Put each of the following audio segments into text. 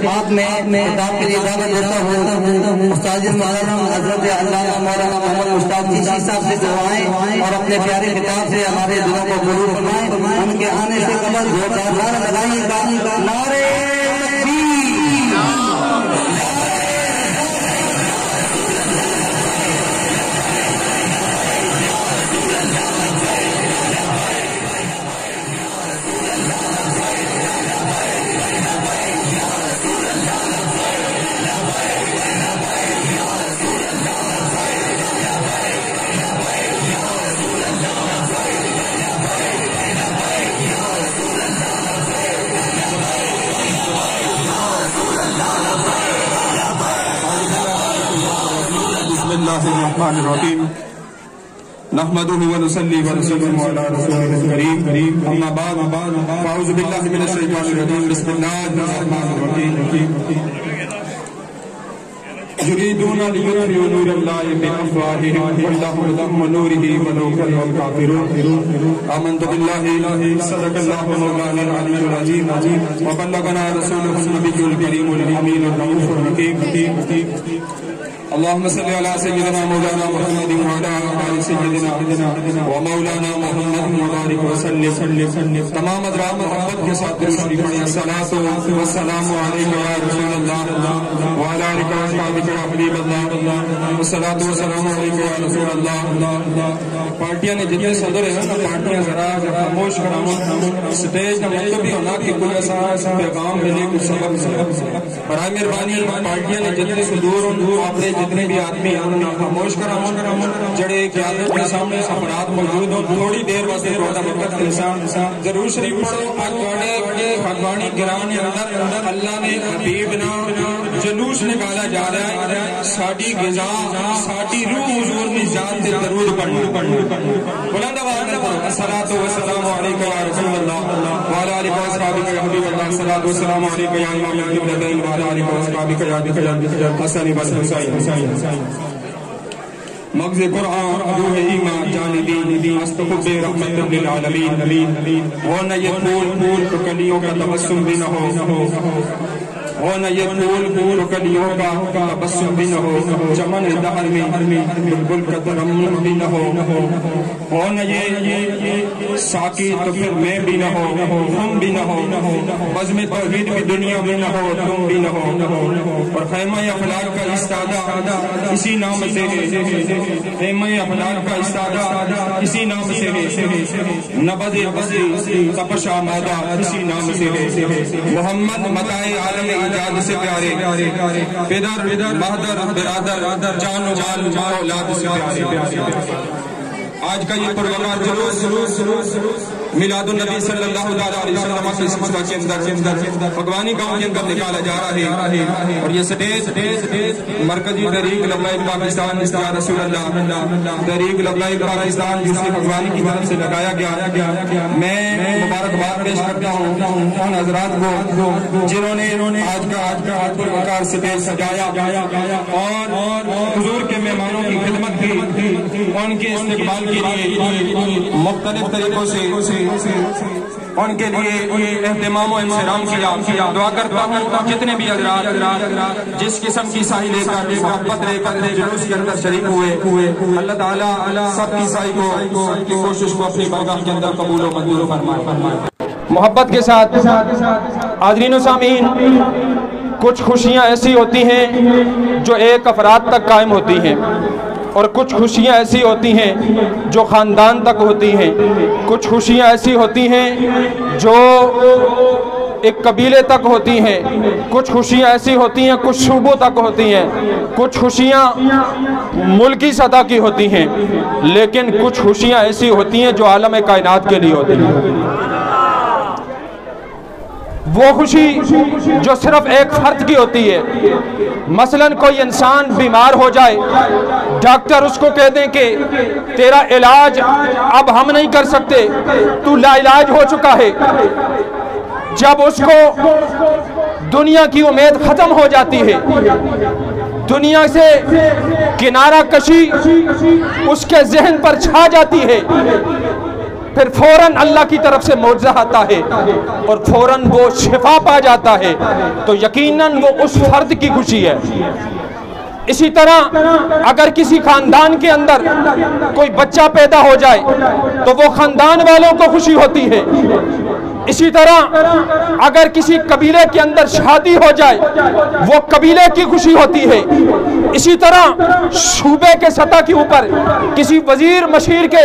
آپ میں خطاب کے لیے دعوت دیتا ہوں استاد محترم حضرت علامہ مولانا محمد مشتاق چشتی صاحب سے دعائیں اور اپنے پیارے خطاب سے ہمارے دلوں کو قبول فرمائیں. ان کے آنے سے قبل زوردار نعرہ لگائیے گا. نعرے الرحمن الرحیم نحمدہ ونصلی ونسلم علی رسولہ الکریم اما بعد فاعوذ باللہ من الشیطان الرجیم بسم اللہ الرحمن الرحیم یریدون لیطفئوا نور اللہ بافواہہم واللہ متم نورہ ولو کرہ الکافرون آمنت باللہ صدق اللہ مولانا العلی العظیم وبلغنا رسولہ النبی الکریم الامین الرؤوف الرحیم. اللهم صل على سيدنا مولانا محمد وعلى آل سيدنا ومولانا محمد وبارك وسلم. تمام ادراک محبت کے ساتھ درود شریف پڑھیں. الصلاۃ والسلام علیک یا رسول اللہ وعلی آلک واصحابک یا حبیب اللہ. الصلاۃ والسلام علیک یا رسول اللہ. پارٹیاں نے جتنے صدر ہیں نا پارٹیاں ذرا خاموش کرامو. سٹیج کا مطلب بھی ہونا کہ کوئی ایسا پیغام ملے کچھ سبق. برائے مہربانی پارٹیاں نے جتنے صدور آپ نے جتنے بھی آدمی خاموش کرامو جڑے قیادت کے سامنے افراد موجود ہوں تھوڑی دیر واسطے روزہ وقت انسان ضرور شریف پڑھو. خطبانی گران اندر اللہ نے حبیب نا جلوس نکالا جا رہا ہے. ساڈی غذا ساڈی روح حضور کی ذات تے درود پڑھنا. بلند آواز سے پڑھو. الصلاۃ والسلام علیک یا رسول اللہ وعلی آلہ وصحبہ یا حبیب اللہ. الصلاۃ والسلام علیک یا امام القبلتین وعلی آلہ وصحبہ یا حسن بن حسین. مغز قرآن روح ایمان جان دین استخب رحمت للعالمین. وہ نہ یہ پھول تو کلیوں کا تبسم بھی نہ ہو. وہ نہ یہ پھول کلیوں کا تبسم بھی نہ ہو. چمن دہر میں بلبل کا ترنم بھی نہ ہو. وہ نہ یہ ساقی تو پھر میں بھی نہ ہو ہم بھی نہ ہو. بزم توحید بھی دنیا میں نہ ہو تم بھی نہ ہو. اور خیمہ افلاک کا استادہ اسی نام سے ہے. خیمہ افلاک کا استادہ اسی نام سے ہے. نبض بستی تپش آمادہ اسی نام سے ہے. محمد متاع عالم ایجاد سے پیارے پدر مہدر برادر جان و مال اولاد سے پیارے. آج کا یہ پروگرام جلوس میلاد النبی صلی اللہ علیہ وسلم کے سلسلہ کے اندر بھگوانی گاؤں کے اندر نکالا جا رہا ہے. اور یہ سٹیج مرکزی تحریک لبیک پاکستان یا رسول اللہ تحریک لبیک پاکستان جسے بھگوانی کی طرف سے لگایا گیا. میں مبارکباد پیش کرتا ہوں ان حضرات کو جنہوں نے آج کا پروگرام سٹیج سجایا اور حضور کے مہمانوں کی خدمت کی. ان کے استقبال کے لیے مختلف طریقوں سے ان کے لیے اہتمام و احترام کیا. دعا کرتا ہوں جتنے بھی حضرات جس قسم کی سائی لے کر محبت لے کر جلوس کے اندر شریک ہوئے اللہ تعالیٰ سب کی سائی کو کوشش کو اپنی بارگاہ کے اندر قبول و منظور فرمائے. محبت کے ساتھ حاضرین و سامعین کچھ خوشیاں ایسی ہوتی ہیں جو ایک افراد تک قائم ہوتی ہیں اور کچھ خوشیاں ایسی ہوتی ہیں جو خاندان تک ہوتی ہیں. کچھ خوشیاں ایسی ہوتی ہیں جو ایک قبیلے تک ہوتی ہیں. کچھ خوشیاں ایسی ہوتی ہیں کچھ صوبوں تک ہوتی ہیں. کچھ خوشیاں ملکی سطح کی ہوتی ہیں لیکن کچھ خوشیاں ایسی ہوتی ہیں جو عالم کائنات کے لیے ہوتی ہیں. وہ خوشی جو صرف ایک فرد کی ہوتی ہے. مثلاً کوئی انسان بیمار ہو جائے ڈاکٹر اس کو کہہ دیں کہ تیرا علاج اب ہم نہیں کر سکتے تو لا علاج ہو چکا ہے. جب اس کو دنیا کی امید ختم ہو جاتی ہے دنیا سے کنارہ کشی اس کے ذہن پر چھا جاتی ہے پھر فوراً اللہ کی طرف سے معجزہ آتا ہے اور فوراً وہ شفا پا جاتا ہے، تو یقیناً وہ اس فرد کی خوشی ہے۔ اسی طرح اگر کسی خاندان کے اندر کوئی بچہ پیدا ہو جائے تو وہ خاندان والوں کو خوشی ہوتی ہے۔ اسی طرح اگر کسی قبیلے کے اندر شادی ہو جائے وہ قبیلے کی خوشی ہوتی ہے۔ اسی طرح صوبے کے سطح کے اوپر کسی وزیر مشیر کے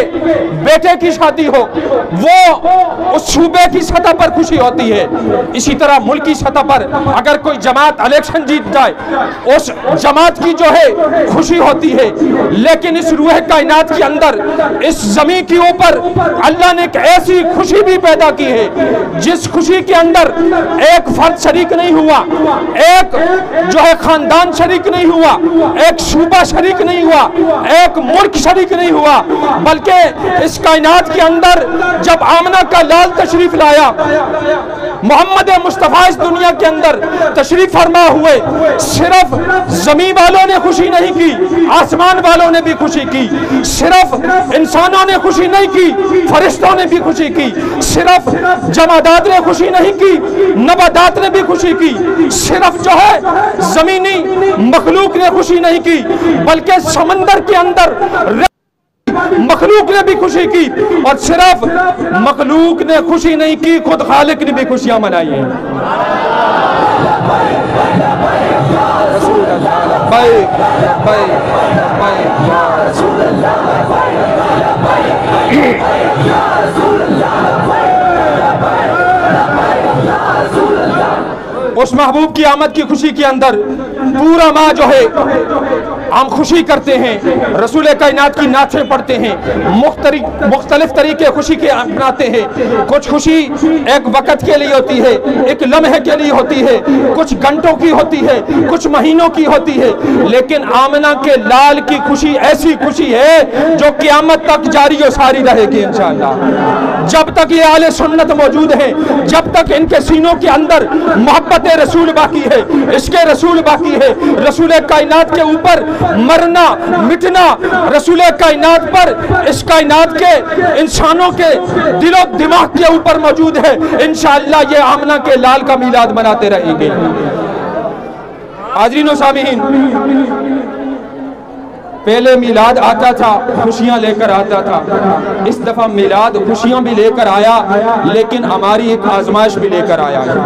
بیٹے کی شادی ہو وہ اس صوبے کی سطح پر خوشی ہوتی ہے۔ اسی طرح ملکی سطح پر اگر کوئی جماعت الیکشن جیت جائے اس جماعت کی جو ہے خوشی ہوتی ہے۔ لیکن اس روح کائنات کے اندر اس زمین کے اوپر اللہ نے ایک ایسی خوشی بھی پیدا کی ہے جس خوشی کے اندر ایک فرد شریک نہیں ہوا، ایک جو ہے خاندان شریک نہیں ہوا، ایک صوبہ شریک نہیں ہوا، ایک ملک شریک نہیں ہوا، بلکہ اس کائنات کے اندر جب آمنہ کا لال تشریف لایا، محمد مصطفیٰ اس دنیا کے اندر تشریف فرما ہوئے، صرف زمین والوں نے خوشی نہیں کی، آسمان والوں نے بھی خوشی کی، صرف انسانوں نے خوشی نہیں کی، فرشتوں نے بھی خوشی کی، صرف جمادات نے خوشی نہیں کی، نباتات نے بھی خوشی کی، صرف جو ہے زمینی مخلوق نے خوشی نہیں کی بلکہ سمندر کے اندر مخلوق نے بھی خوشی کی، اور صرف مخلوق نے خوشی نہیں کی، خود خالق نے بھی خوشیاں منائی ہیں۔ اس محبوب کی آمد کی خوشی کے اندر پورا ماہ جو ہے ہم خوشی کرتے ہیں، رسول کائنات کی نعتیں پڑھتے ہیں، مختلف طریقے خوشی کے اپناتے ہیں۔ کچھ خوشی ایک وقت کے لیے ہوتی ہے، ایک لمحے کے لیے ہوتی ہے، کچھ گھنٹوں کی ہوتی ہے، کچھ مہینوں کی ہوتی ہے، لیکن آمنہ کے لال کی خوشی ایسی خوشی ہے جو قیامت تک جاری و ساری رہے گی انشاءاللہ۔ جب تک یہ اہل سنت موجود ہیں، جب تک ان کے سینوں کے اندر محبت رسول باقی ہے، اس کے رسول باقی ہے، رسول کائنات کے اوپر مرنا مٹنا رسول کائنات پر اس کائنات کے انسانوں کے دل و دماغ کے اوپر موجود ہے، انشاءاللہ یہ آمنہ کے لال کا میلاد مناتے رہیں گے۔ حاضرین و سامعین، پہلے میلاد آتا تھا خوشیاں لے کر آتا تھا، اس دفعہ میلاد خوشیاں بھی لے کر آیا لیکن ہماری ایک آزمائش بھی لے کر آیا ہے،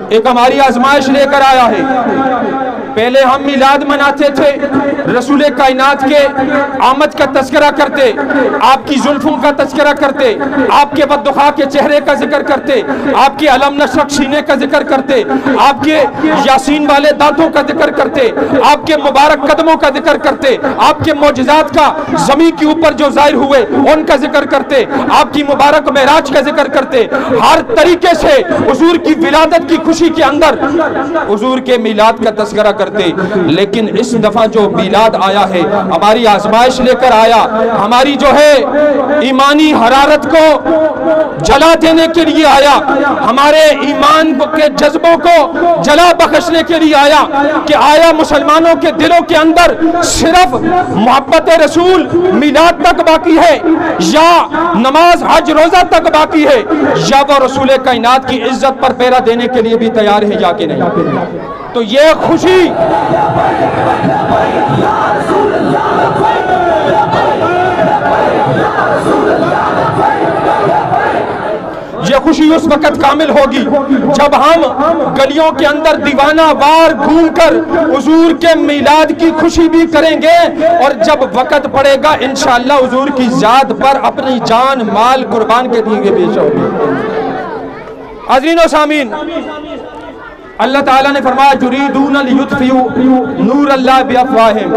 ایک ہماری آزمائش لے کر آیا ہے۔ پہلے ہم میلاد مناتے تھے، رسول کائنات کے آمد کا تذکرہ کرتے، آپ کی زلفوں کا تذکرہ کرتے، آپ کے بدخواہ کے چہرے کا ذکر کرتے، آپ کے علم نشق سینے کا ذکر کرتے، آپ کے یاسین والے دانتوں کا ذکر کرتے، آپ کے مبارک قدموں کا ذکر کرتے، آپ کے معجزات کا زمین کے اوپر جو ظاہر ہوئے ان کا ذکر کرتے، آپ کی مبارک معراج کا ذکر کرتے، ہر طریقے سے حضور کی ولادت کی خوشی کے اندر حضور کے میلاد کا تذکرہ کرتے۔ لیکن اس دفعہ جو میلاد آیا ہے ہماری آزمائش لے کر آیا، ہماری جو ہے ایمانی حرارت کو جلا دینے کے لیے آیا، ہمارے ایمان کے جذبوں کو جلا بخشنے کے لیے آیا، کہ آیا مسلمانوں کے دلوں کے اندر صرف محبت رسول میلاد تک باقی ہے، یا نماز حج روزہ تک باقی ہے، یا وہ رسول کائنات کی عزت پر پہرا دینے کے لیے بھی تیار ہے یا کہ نہیں؟ تو یہ خوشی اس وقت کامل ہوگی جب ہم گلیوں کے اندر دیوانہ وار گھوم کر حضور کے میلاد کی خوشی بھی کریں گے، اور جب وقت پڑے گا انشاءاللہ حضور کی ذات پر اپنی جان مال قربان کے دیے پیش ہوگی۔ حاضرین و سامعین، اللہ تعالیٰ نے فرمایا یریدون لیطفئوا نور اللہ بافواہہم،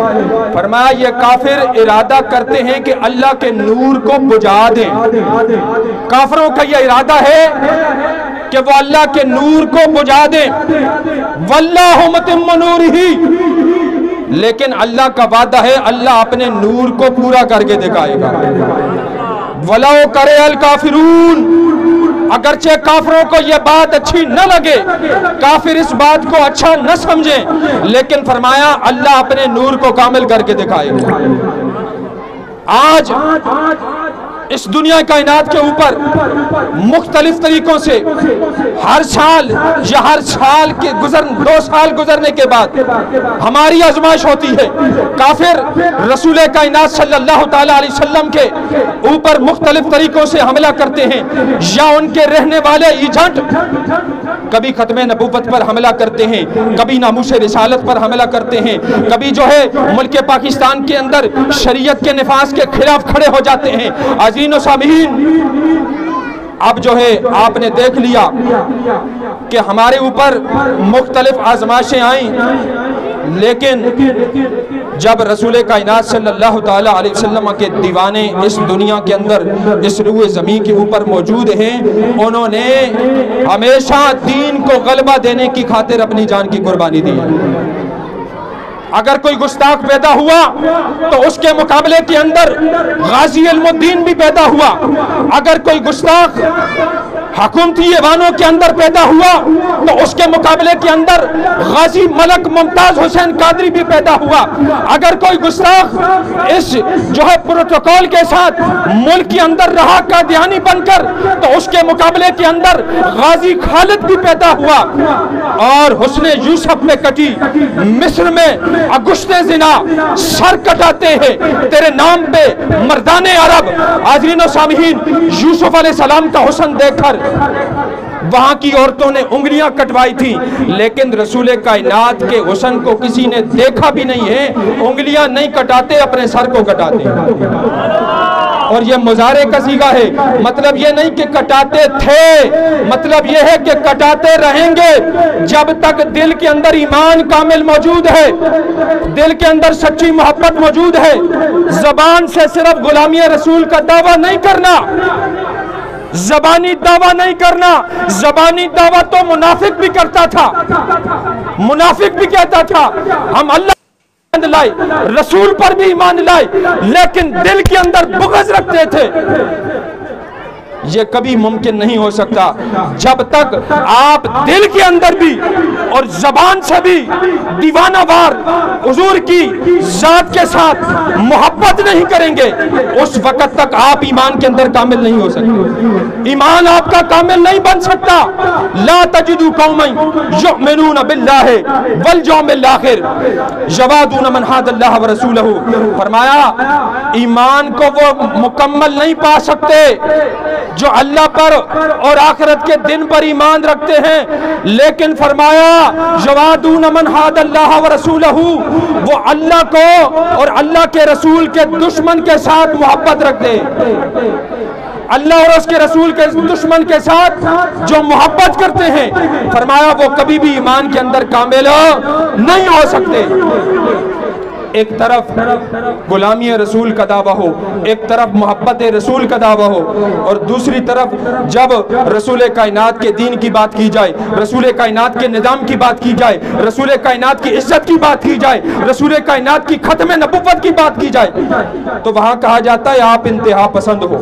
فرمایا یہ کافر ارادہ کرتے ہیں کہ اللہ کے نور کو بجھا دیں۔ کافروں کا یہ ارادہ ہے کہ وہ اللہ کے نور کو بجھا دیں، واللہ متم نورہ، لیکن اللہ کا وعدہ ہے اللہ اپنے نور کو پورا کر کے دکھائے گا۔ وَلَوْ كَرِهَ الْكَافِرُونَ، اگرچہ کافروں کو یہ بات اچھی نہ لگے، کافر اس بات کو اچھا نہ سمجھیں، لیکن فرمایا اللہ اپنے نور کو کامل کر کے دکھائے گا۔ آج اس دنیا کائنات کے اوپر مختلف طریقوں سے ہر سال یا ہر سال کے 2 سال گزرنے کے بعد ہماری آزمائش ہوتی ہے. کافر رسول کائنات صلی اللہ تعالی علیہ وسلم کے اوپر مختلف طریقوں سے حملہ کرتے ہیں، یا ان کے رہنے والے ایجنٹ کبھی ختم نبوت پر حملہ کرتے ہیں، کبھی ناموس رسالت پر حملہ کرتے ہیں، کبھی جو ہے ملک پاکستان کے اندر شریعت کے نفاذ کے خلاف کھڑے ہو جاتے ہیں. عزیزین و سامعین، اب جو ہے آپ نے دیکھ لیا کہ ہمارے اوپر مختلف آزمائشیں آئیں، لیکن جب رسول کائنات صلی اللہ تعالی علیہ وسلم کے دیوانے اس دنیا کے اندر اس روئے زمین کے اوپر موجود ہیں، انہوں نے ہمیشہ دین کو غلبہ دینے کی خاطر اپنی جان کی قربانی دی. اگر کوئی گستاخ پیدا ہوا تو اس کے مقابلے کے اندر غازی علم الدین بھی پیدا ہوا. اگر کوئی گستاخ حکومتی ایوانوں کے اندر پیدا ہوا تو اس کے مقابلے کے اندر غازی ملک ممتاز حسین قادری بھی پیدا ہوا. اگر کوئی گستاخ اس جو ہے پروٹوکول کے ساتھ ملک کے اندر رہا قادیانی بن کر تو اس کے مقابلے کے اندر غازی خالد بھی پیدا ہوا. اور حسن یوسف میں کٹی مصر میں اگشت زنا سر کٹاتے ہیں تیرے نام پہ مردان عرب. حاضرین و سامعین، یوسف علیہ السلام کا حسن دیکھ کر وہاں کی عورتوں نے انگلیاں کٹوائی تھی، لیکن رسول کائنات کے حسن کو کسی نے دیکھا بھی نہیں ہے. انگلیاں نہیں کٹاتے، اپنے سر کو کٹاتے. اور یہ مضارع کا صیغہ ہے، مطلب یہ نہیں کہ کٹاتے تھے، مطلب یہ ہے کہ کٹاتے رہیں گے جب تک دل کے اندر ایمان کامل موجود ہے، دل کے اندر سچی محبت موجود ہے. زبان سے صرف غلامی رسول کا دعویٰ نہیں کرنا، زبانی دعویٰ نہیں کرنا. زبانی دعویٰ تو منافق بھی کرتا تھا، منافق بھی کہتا تھا ہم اللہ لائے، رسول پر بھی ایمان لائے، لیکن دل کے اندر بغض رکھتے تھے. یہ کبھی ممکن نہیں ہو سکتا جب تک آپ دل کے اندر بھی اور زبان سے بھی دیوانہ وار حضور کی ذات کے ساتھ محبت نہیں کریں گے، اس وقت تک آپ ایمان کے اندر کامل نہیں ہو سکتے. ایمان آپ کا کامل نہیں بن سکتا. لا تجدوا قوما یؤمنون باللہ والیوم الاخر یوادون من حاد اللہ ورسولہ. فرمایا ایمان کو وہ مکمل نہیں پا سکتے جو اللہ پر اور آخرت کے دن پر ایمان رکھتے ہیں، لیکن فرمایا یوادون من حاد اللہ ورسولہ، وہ اللہ کو اور اللہ کے رسول کے دشمن کے ساتھ محبت رکھتے ہیں. اللہ اور اس کے رسول کے دشمن کے ساتھ جو محبت کرتے ہیں، فرمایا وہ کبھی بھی ایمان کے اندر کامل نہیں ہو سکتے. ایک طرف غلامی رسول کا دعویٰ ہو، ایک طرف محبت رسول کا دعویٰ ہو، اور دوسری طرف جب رسول کائنات کے دین کی بات کی جائے، رسول کائنات کے نظام کی بات کی جائے، رسول کائنات کی عزت کی بات کی جائے، رسول کائنات کی ختم نبوت کی بات کی جائے، تو وہاں کہا جاتا ہے آپ انتہا پسند ہو،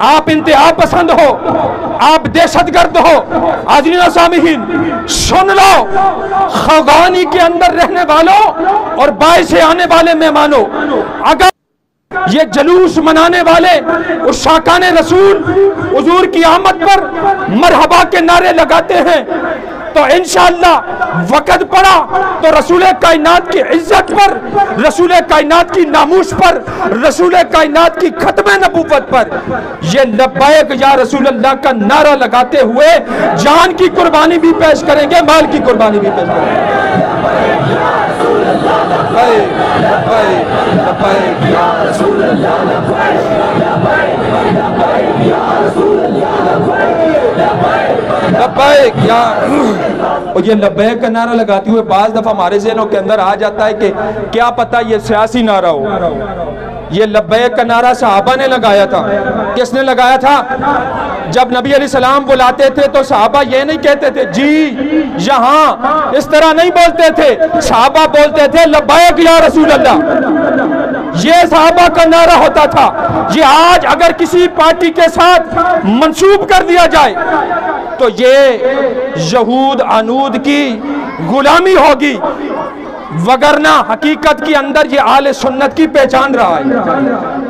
آپ انتہا پسند ہو، آپ دہشت گرد ہو. حاضرین و سامعین سن لو، خاقانی کے اندر رہنے والوں اور باعث آنے والے مہمانوں، اگر یہ جلوس منانے والے عشاقان رسول حضور کی آمد پر مرحبا کے نعرے لگاتے ہیں تو انشاءاللہ وقت پڑا تو رسول کائنات کی عزت پر، رسول کائنات کی ناموس پر، رسول کائنات کی ختم نبوت پر یہ لبیک یا رسول اللہ کا نعرہ لگاتے ہوئے جان کی قربانی بھی پیش کریں گے، مال کی قربانی بھی پیش کریں گے. اور یہ لبیک کا نعرہ لگاتے ہوئے بعض دفعہ ہمارے ذہنوں کے اندر آ جاتا ہے کہ کیا پتہ یہ سیاسی نعرہ ہو. یہ لبیک کا نعرہ صحابہ نے لگایا تھا. کس نے لگایا تھا؟ جب نبی علیہ السلام بلاتے تھے تو صحابہ یہ نہیں کہتے تھے جی یہاں، اس طرح نہیں بولتے تھے. صحابہ بولتے تھے لبیک یا رسول اللہ. یہ صحابہ کا نعرہ ہوتا تھا. یہ آج اگر کسی پارٹی کے ساتھ منسوب کر دیا جائے تو یہ یہود عنود کی غلامی ہوگی، وگرنہ حقیقت کے اندر یہ اہل سنت کی پہچان رہا ہے.